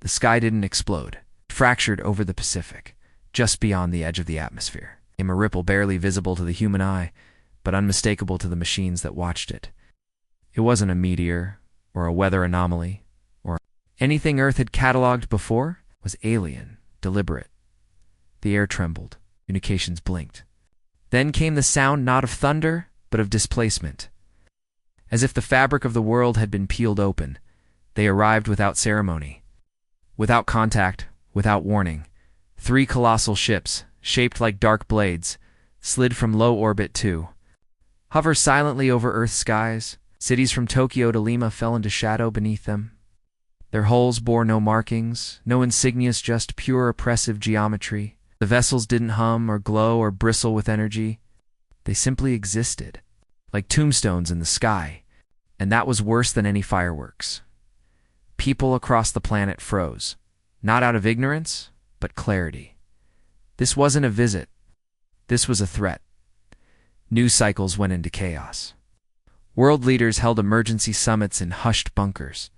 The sky didn't explode. It fractured over the Pacific, just beyond the edge of the atmosphere. A ripple barely visible to the human eye, but unmistakable to the machines that watched it. It wasn't a meteor, or a weather anomaly, or anything Earth had cataloged before. It was alien, deliberate. The air trembled. Communications blinked. Then came the sound not of thunder, but of displacement. As if the fabric of the world had been peeled open, they arrived without ceremony. Without contact, without warning, 3 colossal ships, shaped like dark blades, slid from low orbit to hover silently over Earth's skies. Cities from Tokyo to Lima fell into shadow beneath them. Their hulls bore no markings, no insignias, just pure oppressive geometry. The vessels didn't hum or glow or bristle with energy. They simply existed, like tombstones in the sky, and that was worse than any fireworks. People across the planet froze, not out of ignorance, but clarity. This wasn't a visit. This was a threat. News cycles went into chaos. World leaders held emergency summits in hushed bunkers.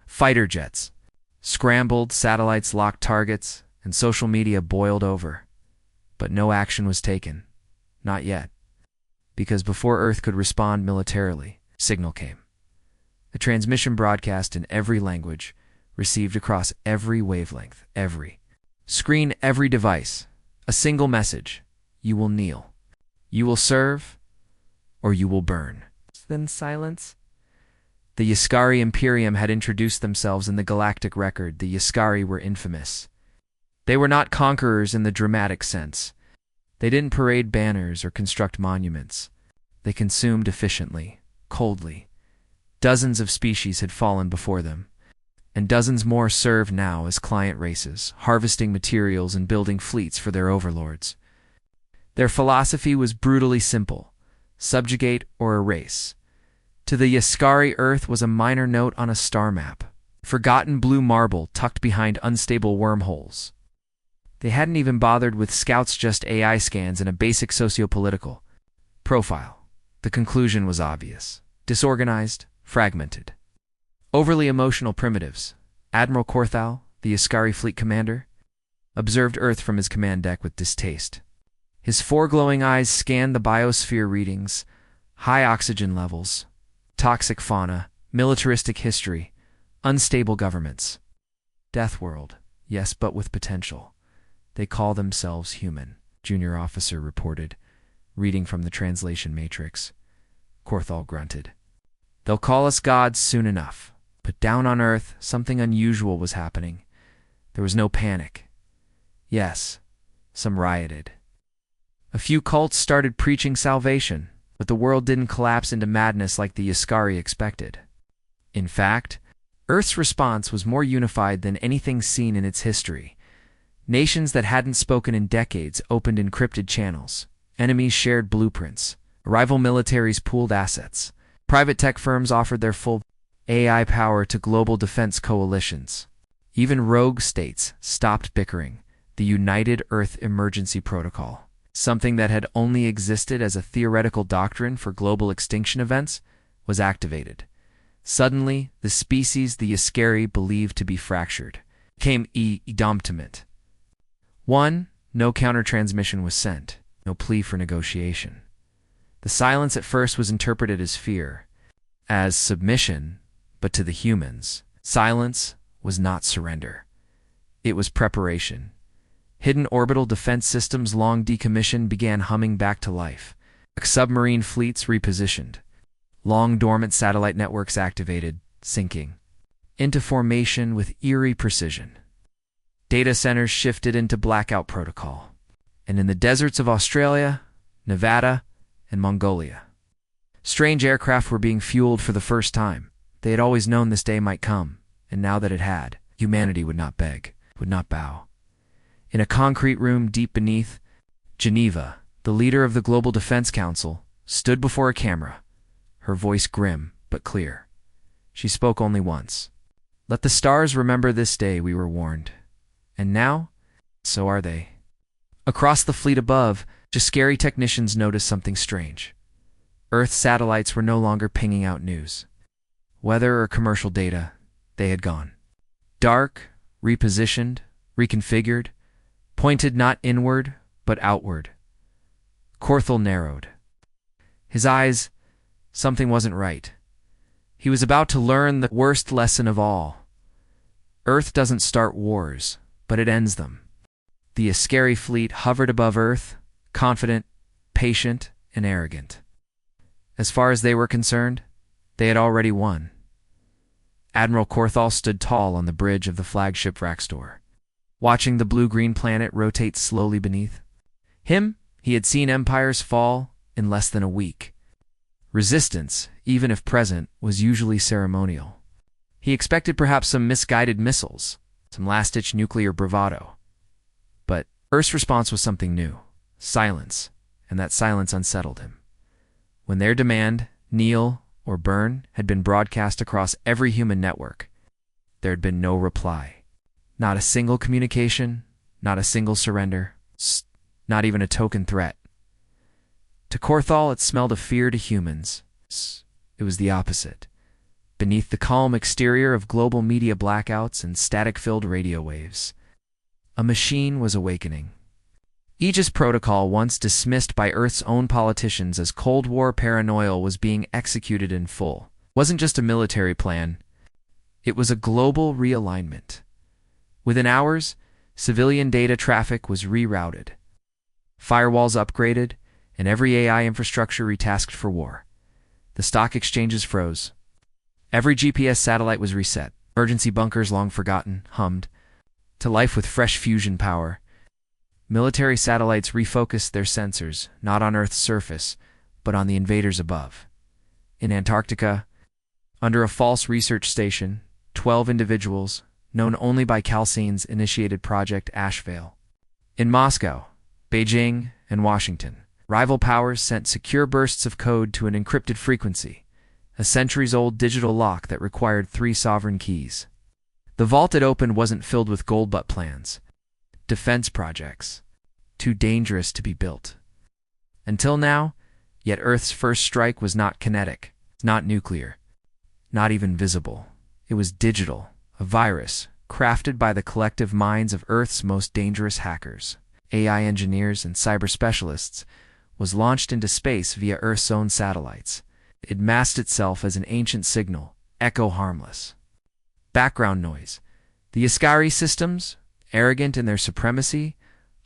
Fighter jets scrambled, satellites locked targets, and social media boiled over. But no action was taken. Not yet. Because before Earth could respond militarily, signal came. A transmission broadcast in every language, received across every wavelength, every screen, every device. A single message: you will kneel, you will serve, or you will burn. Then silence. The Yaskari Imperium had introduced themselves in the Galactic record. The Yaskari were infamous. They were not conquerors in the dramatic sense. They didn't parade banners or construct monuments. They consumed efficiently, coldly. Dozens of species had fallen before them, and dozens more served now as client races, harvesting materials and building fleets for their overlords. Their philosophy was brutally simple: subjugate or erase. To the Yaskari, Earth was a minor note on a star map, forgotten blue marble tucked behind unstable wormholes. They hadn't even bothered with scouts, just AI scans and a basic socio-political profile. The conclusion was obvious: disorganized, fragmented. Overly emotional primitives. Admiral Korthal, the Yaskari fleet commander, observed Earth from his command deck with distaste. His 4 glowing eyes scanned the biosphere readings: high oxygen levels, toxic fauna, militaristic history, unstable governments. Death world, yes, but with potential. They call themselves human, junior officer reported, reading from the translation matrix. Korthal grunted. They'll call us gods soon enough. But down on Earth, something unusual was happening. There was no panic. Yes, some rioted. A few cults started preaching salvation, but the world didn't collapse into madness like the Yaskari expected. In fact, Earth's response was more unified than anything seen in its history. Nations that hadn't spoken in decades opened encrypted channels. Enemies shared blueprints. Rival militaries pooled assets. Private tech firms offered their full AI power to global defense coalitions. Even rogue states stopped bickering. The United Earth Emergency Protocol, something that had only existed as a theoretical doctrine for global extinction events, was activated. Suddenly, the species the Yaskari believed to be fractured came indomitable. 1. No counter-transmission was sent. No plea for negotiation. The silence at first was interpreted as fear, as submission, but to the humans, silence was not surrender. It was preparation. Hidden orbital defense systems long decommissioned began humming back to life. Submarine fleets repositioned. Long dormant satellite networks activated, sinking into formation with eerie precision. Data centers shifted into blackout protocol. And in the deserts of Australia, Nevada, and Mongolia, strange aircraft were being fueled for the first time. They had always known this day might come, and now that it had, humanity would not beg, would not bow. In a concrete room deep beneath Geneva, the leader of the Global Defense Council stood before a camera, her voice grim but clear. She spoke only once. Let the stars remember this day, we were warned. And now, so are they. Across the fleet above, Yaskari technicians noticed something strange. Earth satellites were no longer pinging out news. Weather or commercial data, they had gone. Dark, repositioned, reconfigured, pointed not inward, but outward. Corthell narrowed. His eyes, something wasn't right. He was about to learn the worst lesson of all. Earth doesn't start wars, but it ends them. The Ascari fleet hovered above Earth, confident, patient, and arrogant. As far as they were concerned, they had already won. Admiral Corthell stood tall on the bridge of the flagship Raxtor, watching the blue-green planet rotate slowly beneath him. He had seen empires fall in less than a week. Resistance, even if present, was usually ceremonial. He expected perhaps some misguided missiles, some last-ditch nuclear bravado. But Earth's response was something new: silence, and that silence unsettled him. When their demand, kneel or burn, had been broadcast across every human network, there had been no reply. Not a single communication, not a single surrender, not even a token threat. To Corthell, it smelled of fear. To humans, it was the opposite. Beneath the calm exterior of global media blackouts and static-filled radio waves, a machine was awakening. Aegis Protocol, once dismissed by Earth's own politicians as Cold War paranoia, was being executed in full. It wasn't just a military plan. It was a global realignment. Within hours, civilian data traffic was rerouted, firewalls upgraded, and every AI infrastructure retasked for war. The stock exchanges froze. Every GPS satellite was reset. Emergency bunkers, long forgotten, hummed to life with fresh fusion power. Military satellites refocused their sensors, not on Earth's surface, but on the invaders above. In Antarctica, under a false research station, 12 individuals, known only by Calcene's, initiated Project Ashvale. In Moscow, Beijing, and Washington, rival powers sent secure bursts of code to an encrypted frequency, a centuries-old digital lock that required 3 sovereign keys. The vault it opened wasn't filled with gold-butt plans, defense projects, too dangerous to be built. Until now, yet Earth's first strike was not kinetic, not nuclear, not even visible. It was digital, a virus, crafted by the collective minds of Earth's most dangerous hackers, AI engineers, and cyber specialists, was launched into space via Earth's own satellites. It masked itself as an ancient signal, echo-harmless. Background noise. The Ascari systems, arrogant in their supremacy,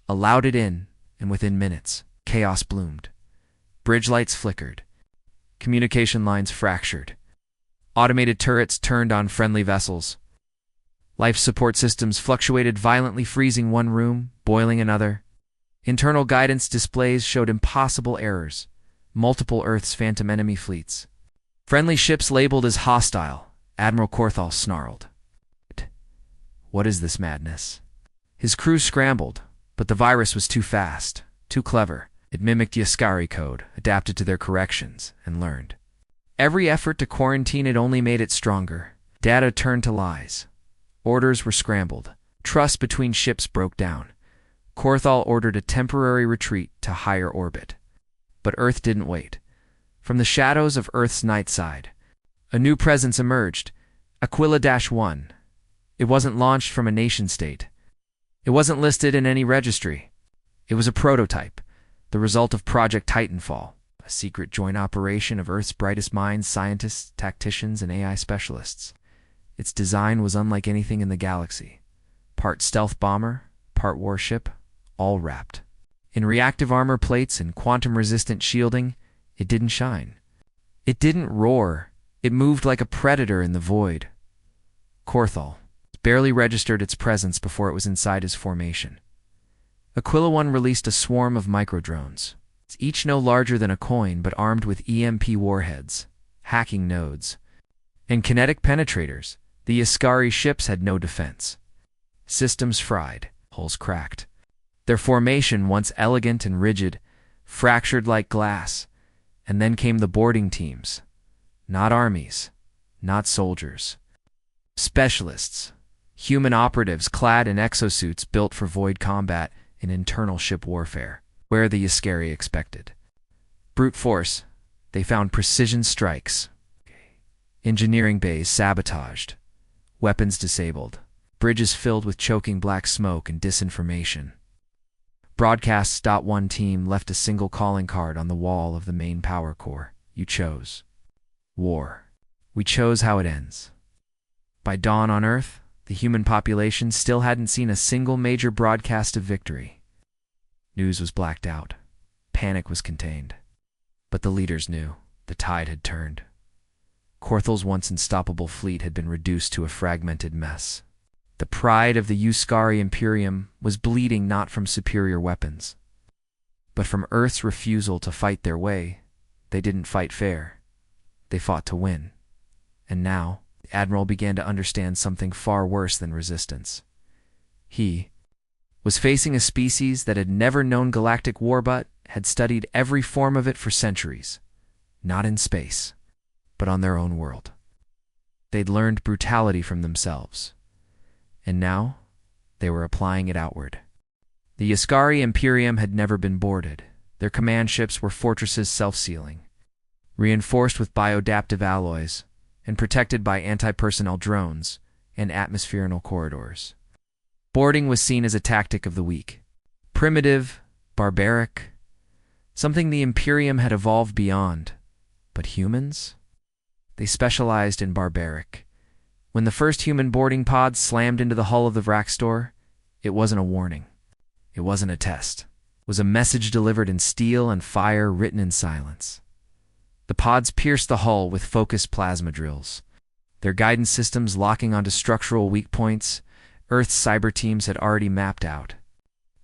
allowed it in, and within minutes, chaos bloomed. Bridge lights flickered. Communication lines fractured. Automated turrets turned on friendly vessels. Life support systems fluctuated violently, freezing one room, boiling another. Internal guidance displays showed impossible errors. Multiple Earth's phantom enemy fleets. Friendly ships labeled as hostile. Admiral Corthell snarled. What is this madness? His crew scrambled, but the virus was too fast, too clever. It mimicked the Ascari code, adapted to their corrections, and learned. Every effort to quarantine it only made it stronger. Data turned to lies. Orders were scrambled. Trust between ships broke down. Corthell ordered a temporary retreat to higher orbit. But Earth didn't wait. From the shadows of Earth's night side, a new presence emerged, Aquila-1. It wasn't launched from a nation-state. It wasn't listed in any registry. It was a prototype, the result of Project Titanfall, a secret joint operation of Earth's brightest minds, scientists, tacticians, and AI specialists. Its design was unlike anything in the galaxy. Part stealth bomber, part warship, all wrapped in reactive armor plates and quantum-resistant shielding. It didn't shine. It didn't roar. It moved like a predator in the void. Corthell barely registered its presence before it was inside his formation. Aquila-1 released a swarm of microdrones, each no larger than a coin but armed with EMP warheads, hacking nodes, and kinetic penetrators. The Ascari ships had no defense. Systems fried, hulls cracked. Their formation, once elegant and rigid, fractured like glass. And then came the boarding teams. Not armies, not soldiers. Specialists, human operatives clad in exosuits built for void combat in internal ship warfare, where the Ascari expected. Brute force, they found precision strikes. Engineering bays sabotaged. Weapons disabled. bridges filled with choking black smoke and disinformation. Broadcasts. One team left a single calling card on the wall of the main power core. You chose war. We chose how it ends. By dawn on Earth, the human population still hadn't seen a single major broadcast of victory. News was blacked out. Panic was contained. But the leaders knew the tide had turned. Korthal's once unstoppable fleet had been reduced to a fragmented mess. The pride of the Euskari Imperium was bleeding not from superior weapons, but from Earth's refusal to fight their way. They didn't fight fair. They fought to win. And now, the Admiral began to understand something far worse than resistance. He was facing a species that had never known galactic war but had studied every form of it for centuries, not in space, but on their own world. They'd learned brutality from themselves, and now they were applying it outward. The Euskari Imperium had never been boarded. Their command ships were fortresses self-sealing, reinforced with biodaptive alloys, and protected by anti-personnel drones and atmospherical corridors. Boarding was seen as a tactic of the weak. Primitive, barbaric, something the Imperium had evolved beyond. But humans? They specialized in barbaric. When the first human boarding pods slammed into the hull of the Vraxtor, it wasn't a warning. It wasn't a test. It was a message delivered in steel and fire written in silence. The pods pierced the hull with focused plasma drills. Their guidance systems locking onto structural weak points Earth's cyber teams had already mapped out.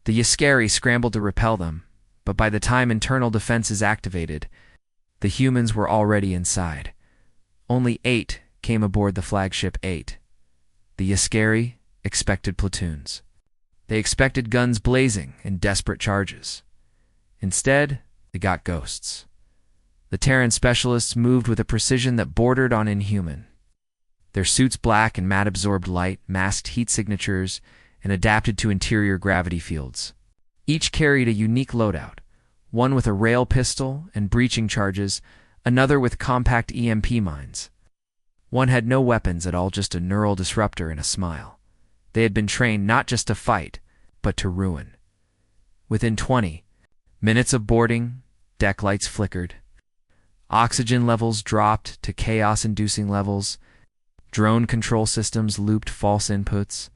The Euskari scrambled to repel them, but by the time internal defenses activated, the humans were already inside. Only 8 came aboard the flagship 8. The Euskari expected platoons. They expected guns blazing and desperate charges. Instead, they got ghosts. The Terran specialists moved with a precision that bordered on inhuman. Their suits black and matte-absorbed light, masked heat signatures, and adapted to interior gravity fields. Each carried a unique loadout, one with a rail pistol and breaching charges, another with compact EMP mines. One had no weapons at all, just a neural disruptor and a smile. They had been trained not just to fight, but to ruin. Within 20 minutes of boarding, deck lights flickered. Oxygen levels dropped to chaos-inducing levels. Drone control systems looped false inputs.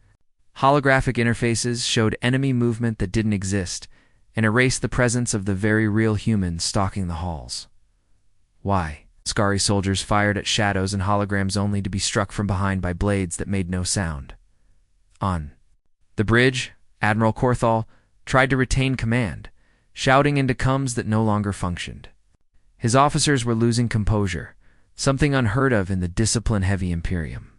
Holographic interfaces showed enemy movement that didn't exist and erased the presence of the very real humans stalking the halls. Why? Scary soldiers fired at shadows and holograms only to be struck from behind by blades that made no sound. On the bridge, Admiral Korthal tried to retain command, shouting into comms that no longer functioned. His officers were losing composure, something unheard of in the discipline-heavy Imperium.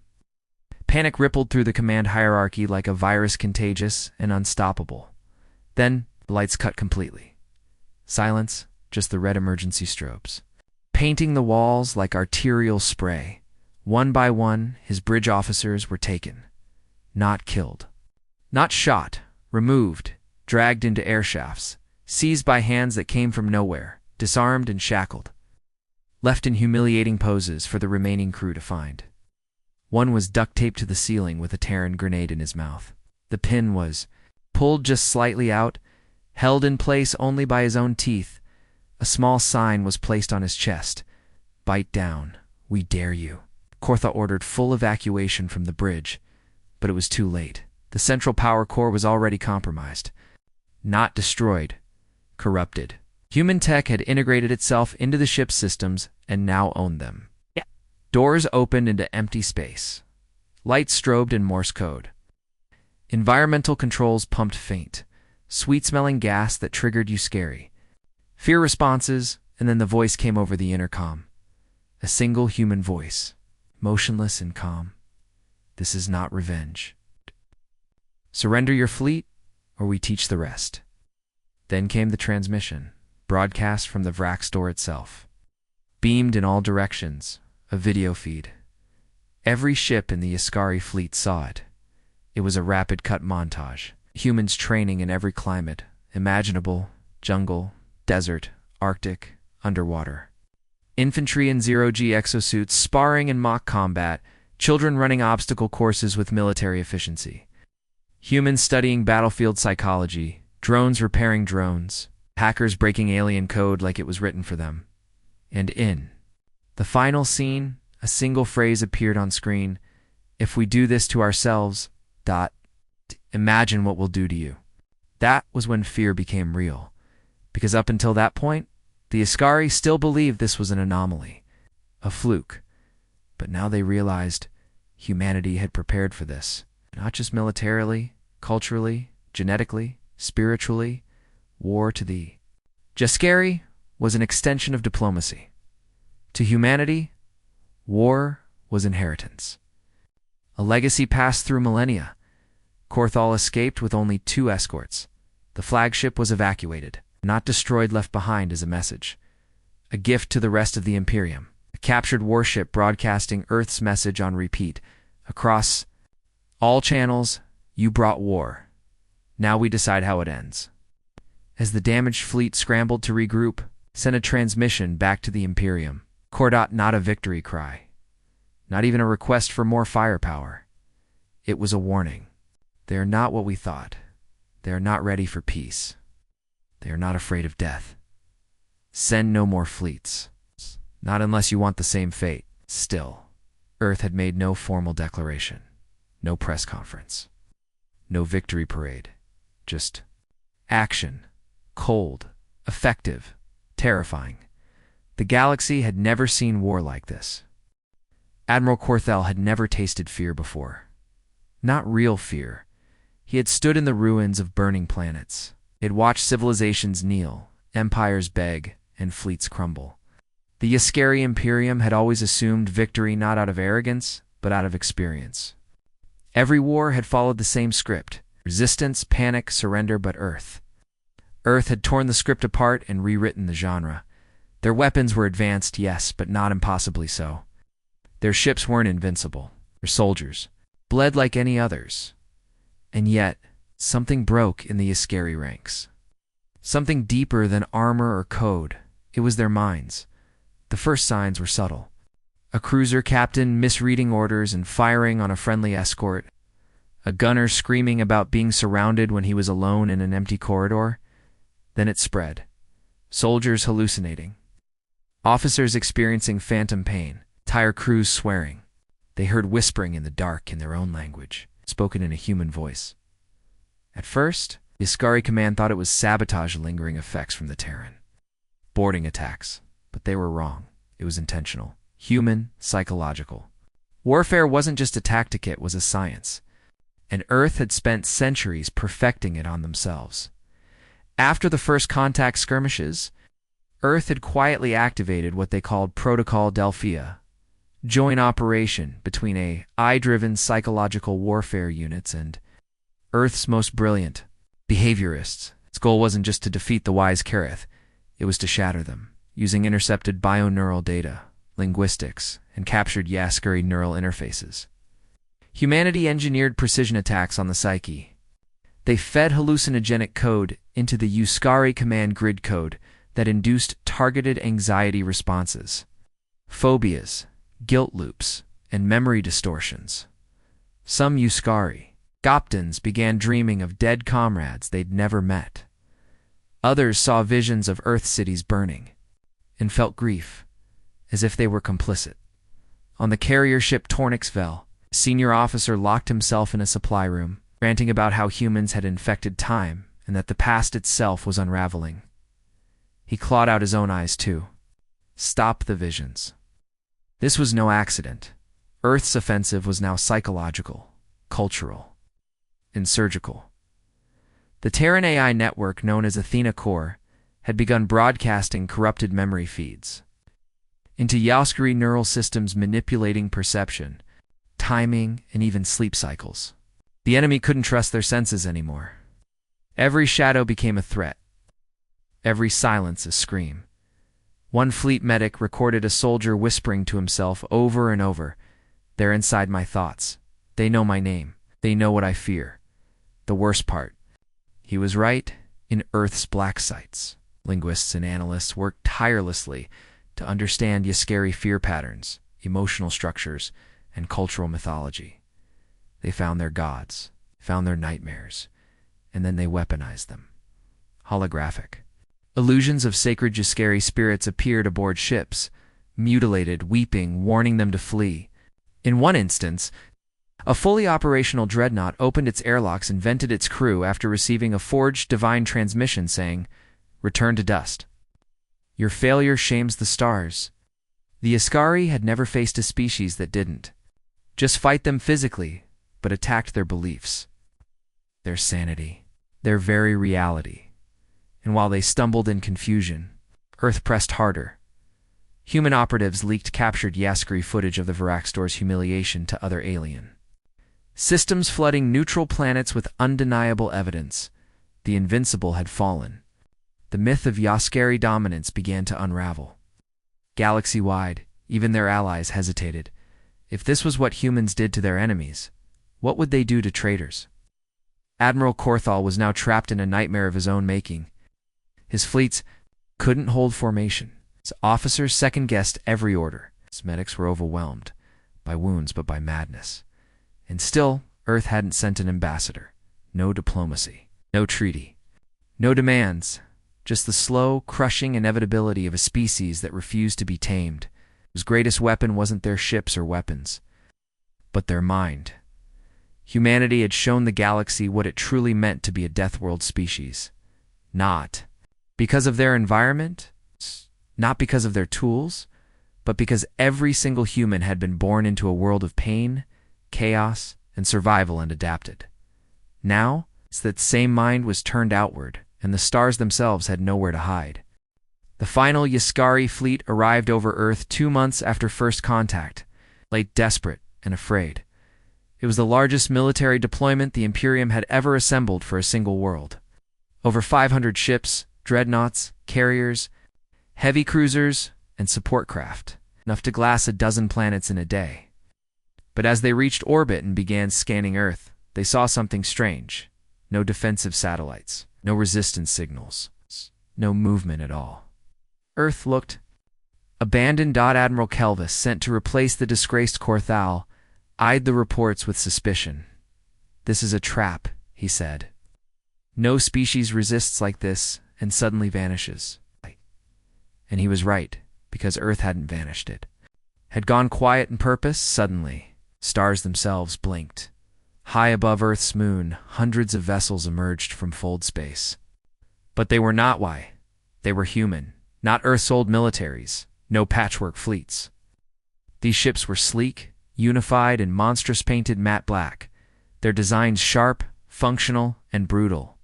Panic rippled through the command hierarchy like a virus, contagious and unstoppable. Then, the lights cut completely. Silence, just the red emergency strobes. Painting the walls like arterial spray. One by one, his bridge officers were taken. Not killed. Not shot. Removed. Dragged into air shafts. Seized by hands that came from nowhere. Disarmed and shackled. Left in humiliating poses for the remaining crew to find. One was duct-taped to the ceiling with a Terran grenade in his mouth. The pin was pulled just slightly out, held in place only by his own teeth. A small sign was placed on his chest. Bite down. We dare you. Kortha ordered full evacuation from the bridge, but it was too late. The central power core was already compromised. Not destroyed. Corrupted. Human tech had integrated itself into the ship's systems and now owned them. Doors opened into empty space. Lights strobed in Morse code. Environmental controls pumped faint, sweet-smelling gas that triggered Euskari. Fear responses, and then the voice came over the intercom. A single human voice, motionless and calm. This is not revenge. Surrender your fleet, or we teach the rest. Then came the transmission, broadcast from the Vraxtor itself. Beamed in all directions, a video feed. Every ship in the Euskari fleet saw it. It was a rapid cut montage. Humans training in every climate, imaginable, jungle, desert, Arctic, underwater. Infantry in zero-G exosuits sparring in mock combat, children running obstacle courses with military efficiency, humans studying battlefield psychology, drones repairing drones, hackers breaking alien code like it was written for them. And in the final scene, a single phrase appeared on screen: "If we do this to ourselves, imagine what we'll do to you." That was when fear became real, because up until that point, the Ascari still believed this was an anomaly, a fluke. But now they realized humanity had prepared for this, not just militarily, culturally, genetically, spiritually. War to the Ascari was an extension of diplomacy. To humanity, war was inheritance. A legacy passed through millennia. Korthal escaped with only 2 escorts. The flagship was evacuated, not destroyed, left behind as a message. A gift to the rest of the Imperium. A captured warship broadcasting Earth's message on repeat. Across all channels, "You brought war. Now we decide how it ends." As the damaged fleet scrambled to regroup, sent a transmission back to the Imperium. Not a victory cry. Not even a request for more firepower. It was a warning. They are not what we thought. They are not ready for peace. They are not afraid of death. Send no more fleets. Not unless you want the same fate. Still, Earth had made no formal declaration. No press conference. No victory parade. Just action. Cold. Effective. Terrifying. The galaxy had never seen war like this. Admiral Korthal had never tasted fear before. Not real fear. He had stood in the ruins of burning planets. He had watched civilizations kneel, empires beg, and fleets crumble. The Ascari Imperium had always assumed victory not out of arrogance, but out of experience. Every war had followed the same script: resistance, panic, surrender. But Earth had torn the script apart and rewritten the genre. Their weapons were advanced, yes, but not impossibly so. Their ships weren't invincible. Their soldiers bled like any others. And yet, something broke in the Ascari ranks. Something deeper than armor or code. It was their minds. The first signs were subtle. A cruiser captain misreading orders and firing on a friendly escort. A gunner screaming about being surrounded when he was alone in an empty corridor. Then it spread. Soldiers hallucinating. Officers experiencing phantom pain. Entire crews swearing. They heard whispering in the dark in their own language, spoken in a human voice. At first, the Ascari command thought it was sabotage, lingering effects from the Terran. Boarding attacks. But they were wrong. It was intentional. Human, psychological. Warfare wasn't just a tactic, it was a science. And Earth had spent centuries perfecting it on themselves. After the first contact skirmishes, Earth had quietly activated what they called Protocol Delphia, joint operation between AI-driven psychological warfare units and Earth's most brilliant behaviorists. Its goal wasn't just to defeat the wise Kareth, it was to shatter them, using intercepted bioneural data, linguistics, and captured Ascari neural interfaces. Humanity engineered precision attacks on the psyche. They fed hallucinogenic code into the Ascari command grid code that induced targeted anxiety responses, phobias, guilt loops, and memory distortions. Some Ascari Goptans began dreaming of dead comrades they'd never met. Others saw visions of Earth cities burning and felt grief, as if they were complicit. On the carrier ship Tornixvel, a senior officer locked himself in a supply room, ranting about how humans had infected time and that the past itself was unraveling. He clawed out his own eyes too. Stop the visions. This was no accident. Earth's offensive was now psychological, cultural, and surgical. The Terran AI network known as Athena Core had begun broadcasting corrupted memory feeds into Ascari neural systems, manipulating perception, timing, and even sleep cycles. The enemy couldn't trust their senses anymore. Every shadow became a threat. Every silence a scream. One fleet medic recorded a soldier whispering to himself over and over, "They're inside my thoughts. They know my name. They know what I fear." The worst part. He was right in Earth's black sites. Linguists and analysts worked tirelessly to understand Ascari fear patterns, emotional structures, and cultural mythology. They found their gods, found their nightmares, and then they weaponized them. Holographic. Illusions of sacred Jaskari spirits appeared aboard ships, mutilated, weeping, warning them to flee. In one instance, a fully operational dreadnought opened its airlocks and vented its crew after receiving a forged divine transmission saying, "Return to dust. Your failure shames the stars." The Jaskari had never faced a species that didn't just fight them physically, but attacked their beliefs, their sanity, their very reality. And while they stumbled in confusion, Earth pressed harder. Human operatives leaked captured Jaskari footage of the Viraxtor's humiliation to other alien systems, flooding neutral planets with undeniable evidence. The invincible had fallen. The myth of Jaskari dominance began to unravel. Galaxy-wide, even their allies hesitated. If this was what humans did to their enemies, what would they do to traitors? Admiral Korthal was now trapped in a nightmare of his own making. His fleets couldn't hold formation. His officers second-guessed every order. His medics were overwhelmed, by wounds but by madness. And still, Earth hadn't sent an ambassador. No diplomacy. No treaty. No demands. Just the slow, crushing inevitability of a species that refused to be tamed, whose greatest weapon wasn't their ships or weapons, but their mind. Humanity had shown the galaxy what it truly meant to be a Death World species. Not because of their environment, not because of their tools, but because every single human had been born into a world of pain, chaos, and survival and adapted. Now, that same mind was turned outward, and the stars themselves had nowhere to hide. The final Jaskari fleet arrived over Earth 2 months after first contact, late desperate and afraid. It was the largest military deployment the Imperium had ever assembled for a single world. Over 500 ships, dreadnoughts, carriers, heavy cruisers, and support craft, enough to glass a dozen planets in a day. But as they reached orbit and began scanning Earth, they saw something strange. No defensive satellites, no resistance signals, no movement at all. Earth looked abandoned. Admiral Kelvis, sent to replace the disgraced Korthal, eyed the reports with suspicion. "This is a trap," he said. "No species resists like this and suddenly vanishes." And he was right, because Earth hadn't vanished. It had gone quiet in purpose. Suddenly, stars themselves blinked. High above Earth's moon, hundreds of vessels emerged from fold space. But they were not why. They were human, not Earth's old militaries, no patchwork fleets. These ships were sleek, unified, and monstrous, painted matte black, their designs sharp, functional, and brutal.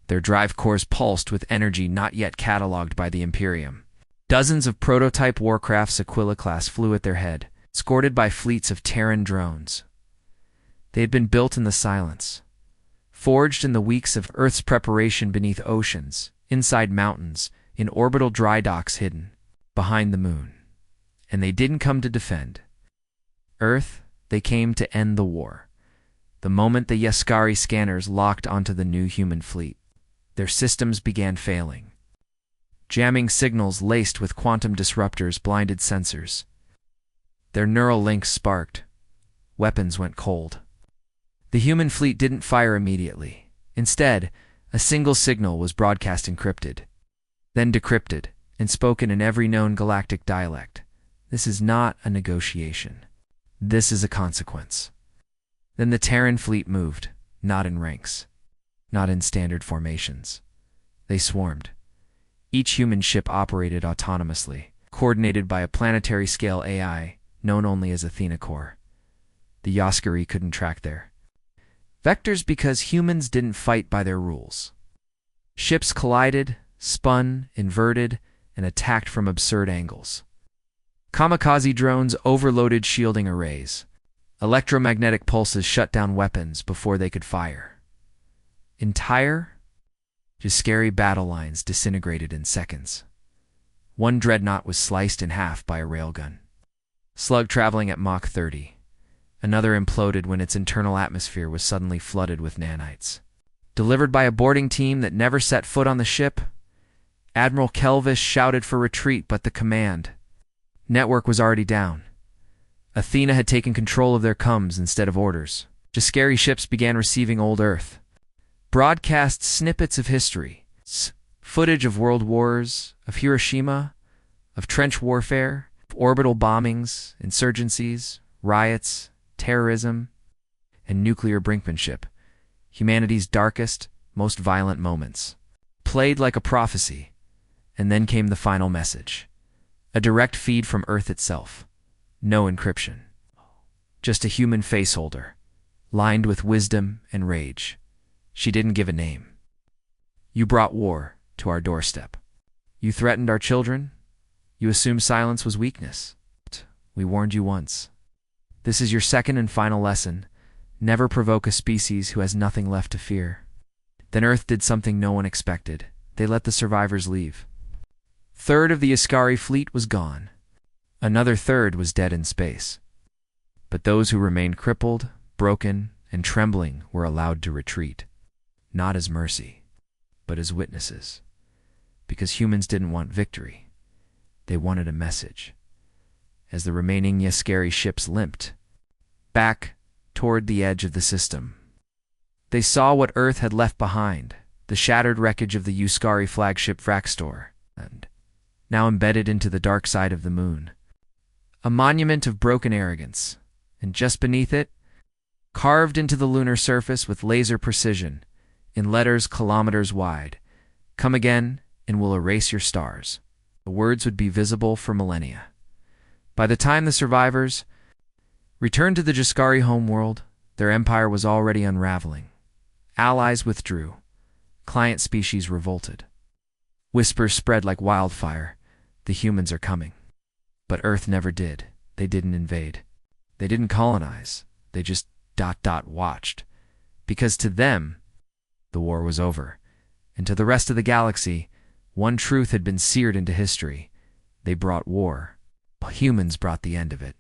Their drive cores pulsed with energy not yet cataloged by the Imperium. Dozens of prototype warcrafts Aquila-class flew at their head, escorted by fleets of Terran drones. They had been built in the silence, forged in the weeks of Earth's preparation beneath oceans, inside mountains, in orbital dry docks hidden behind the moon. And they didn't come to defend Earth, they came to end the war. The moment the Jaskari scanners locked onto the new human fleet, their systems began failing. Jamming signals laced with quantum disruptors blinded sensors. Their neural links sparked. Weapons went cold. The human fleet didn't fire immediately. Instead, a single signal was broadcast encrypted, then decrypted, and spoken in every known galactic dialect. This is not a negotiation. This is a consequence. Then the Terran fleet moved, not in ranks, not in standard formations. They swarmed. Each human ship operated autonomously, coordinated by a planetary-scale AI known only as Athena Core. The Jaskari couldn't track their vectors because humans didn't fight by their rules. Ships collided, spun, inverted, and attacked from absurd angles. Kamikaze drones overloaded shielding arrays. Electromagnetic pulses shut down weapons before they could fire. Entire Jaskari battle lines disintegrated in seconds. One dreadnought was sliced in half by a railgun. Slug traveling at Mach 30. Another imploded when its internal atmosphere was suddenly flooded with nanites. Delivered by a boarding team that never set foot on the ship, Admiral Kelvis shouted for retreat, but the command network was already down. Athena had taken control of their comms instead of orders. Jaskari ships began receiving old Earth. Broadcast snippets of history. Footage of world wars, of Hiroshima, of trench warfare, of orbital bombings, insurgencies, riots, terrorism, and nuclear brinkmanship. Humanity's darkest, most violent moments. Played like a prophecy. And then came the final message. A direct feed from Earth itself. No encryption. Just a human faceholder, lined with wisdom and rage. She didn't give a name. You brought war to our doorstep. You threatened our children. You assumed silence was weakness. We warned you once. This is your second and final lesson. Never provoke a species who has nothing left to fear. Then Earth did something no one expected. They let the survivors leave. Third of the Ascari fleet was gone. Another third was dead in space. But those who remained crippled, broken, and trembling were allowed to retreat. Not as mercy, but as witnesses. Because humans didn't want victory. They wanted a message. As the remaining Ascari ships limped back toward the edge of the system, they saw what Earth had left behind, the shattered wreckage of the Ascari flagship Vraxtor, and now embedded into the dark side of the moon. A monument of broken arrogance, and just beneath it, carved into the lunar surface with laser precision, in letters kilometers wide, "Come again, and we'll erase your stars." The words would be visible for millennia. By the time the survivors returned to the Jaskari homeworld, their empire was already unraveling. Allies withdrew. Client species revolted. Whispers spread like wildfire. The humans are coming. But Earth never did. They didn't invade. They didn't colonize. They just ... watched. Because to them, the war was over. And to the rest of the galaxy, one truth had been seared into history. They brought war. Humans brought the end of it.